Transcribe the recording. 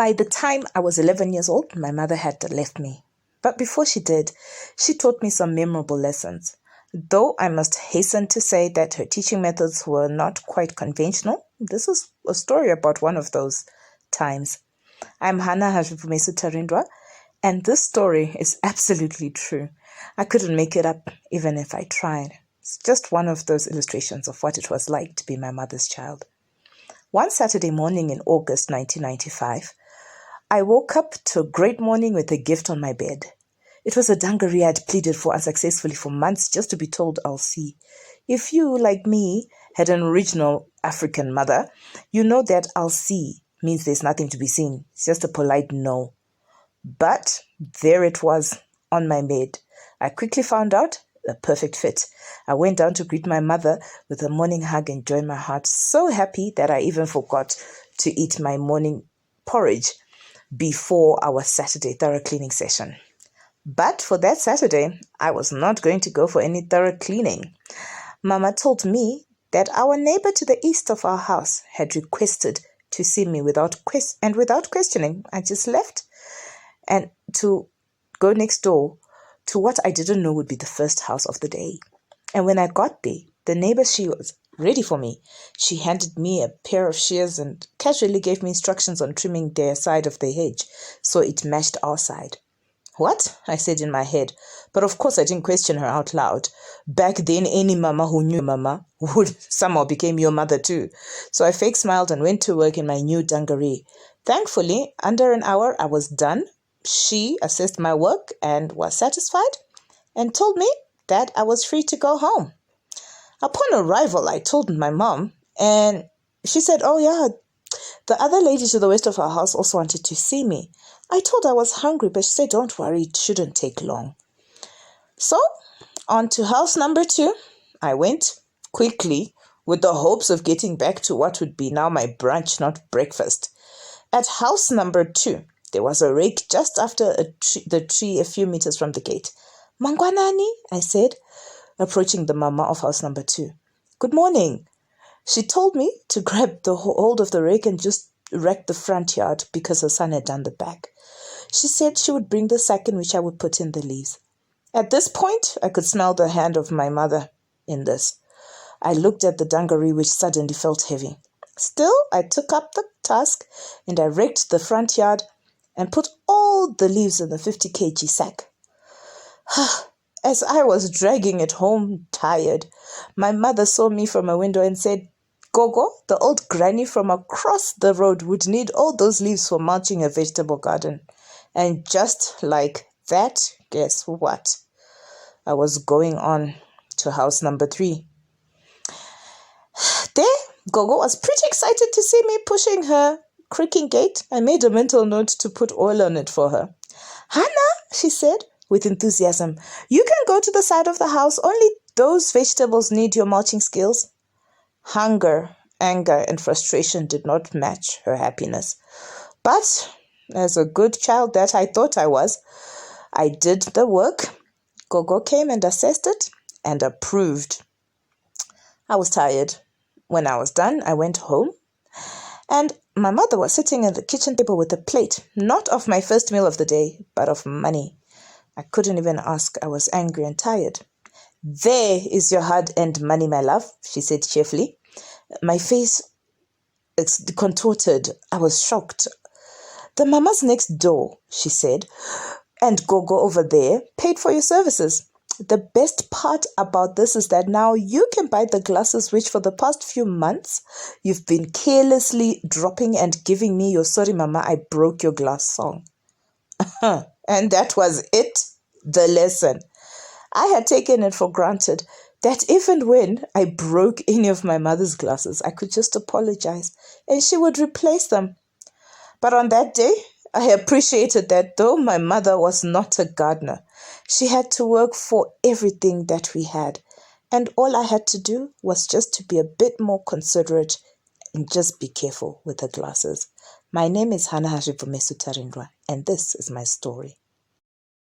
By the time I was 11 years old, my mother had left me. But before she did, she taught me some memorable lessons. Though I must hasten to say that her teaching methods were not quite conventional, this is a story about one of those times. I'm H Tarindwa, and this story is absolutely true. I couldn't make it up even if I tried. It's just one of those illustrations of what it was like to be my mother's child. One Saturday morning in August 1995, I woke up to a great morning with a gift on my bed. It was a dungaree I'd pleaded for unsuccessfully for months just to be told I'll see. If you, like me, had an original African mother, you know that I'll see means there's nothing to be seen. It's just a polite no. But there it was on my bed. I quickly found out a perfect fit. I went down to greet my mother with a morning hug and joy in my heart, so happy that I even forgot to eat my morning porridge before our Saturday thorough cleaning session. But for that Saturday, I was not going to go for any thorough cleaning. Mama told me that our neighbor to the east of our house had requested to see me without questioning. I just left and to go next door to what I didn't know would be the first house of the day. And when I got there, the neighbor, she was ready for me. She handed me a pair of shears and casually gave me instructions on trimming their side of the hedge so it matched our side. What? I said in my head. But of course I didn't question her out loud. Back then, any mama who knew mama would somehow became your mother too. So I fake smiled and went to work in my new dungaree. Thankfully, under an hour I was done. She assessed my work and was satisfied and told me that I was free to go home. Upon arrival, I told my mom, and she said, "Oh yeah, the other lady to the west of our house also wanted to see me." I told her I was hungry, but she said, "Don't worry, it shouldn't take long." So, on to house number 2. I went quickly with the hopes of getting back to what would be now my brunch, not breakfast. At house number 2, there was a rake just after the tree a few meters from the gate. "Mangwanani," I said, approaching the mama of house number 2. "Good morning." She told me to grab the hold of the rake and just rake the front yard because her son had done the back. She said she would bring the sack in which I would put in the leaves. At this point, I could smell the hand of my mother in this. I looked at the dungaree, which suddenly felt heavy. Still, I took up the task and I raked the front yard and put all the leaves in the 50 kg sack. As I was dragging it home, tired, my mother saw me from a window and said, "Gogo, the old granny from across the road would need all those leaves for mulching a vegetable garden." And just like that, guess what? I was going on to house number 3. There, Gogo was pretty excited to see me pushing her creaking gate. I made a mental note to put oil on it for her. "Hannah," she said with enthusiasm, "you can go to the side of the house. Only those vegetables need your mulching skills." Hunger, anger, and frustration did not match her happiness. But as a good child that I thought I was, I did the work. Gogo came and assessed it and approved. I was tired. When I was done, I went home. And my mother was sitting at the kitchen table with a plate, not of my first meal of the day, but of money. I couldn't even ask. I was angry and tired. "There is your hard-earned money, my love," she said cheerfully. My face contorted. I was shocked. "The mamas next door," she said, "and Gogo over there paid for your services. The best part about this is that now you can buy the glasses which for the past few months you've been carelessly dropping and giving me your 'sorry mama, I broke your glass' song." And that was it, the lesson. I had taken it for granted that even when I broke any of my mother's glasses, I could just apologize and she would replace them. But on that day, I appreciated that though my mother was not a gardener, she had to work for everything that we had. And all I had to do was just to be a bit more considerate and just be careful with the glasses. My name is H Tarindwa, and this is my story.